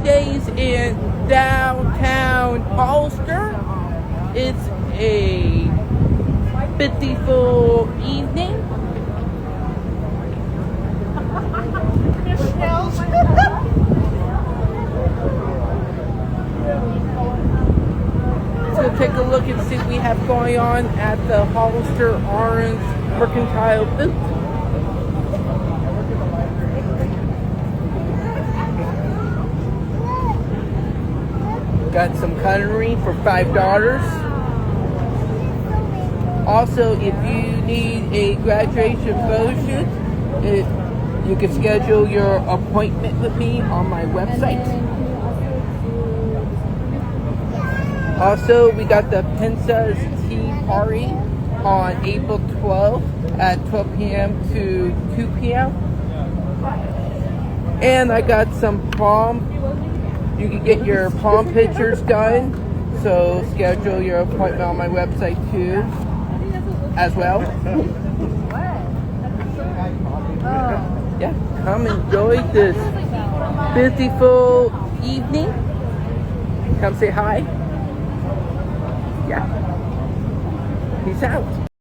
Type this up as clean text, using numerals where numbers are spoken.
Tuesdays in downtown Hollister. It's a beautiful evening. So take a look and see what we have going on at the Hollister Artisans Mercantile booth. Got some cutlery for $5. Also, if you need a graduation photo shoot, you can schedule your appointment with me on my website. Also, we got the Princess Tea Party on April 12th at 12 p.m. to 2 p.m. And I got some prom. You can get your prom pictures done. So schedule your appointment on my website too, as well. Yeah, come enjoy this beautiful evening. Come say hi. Yeah. Peace out.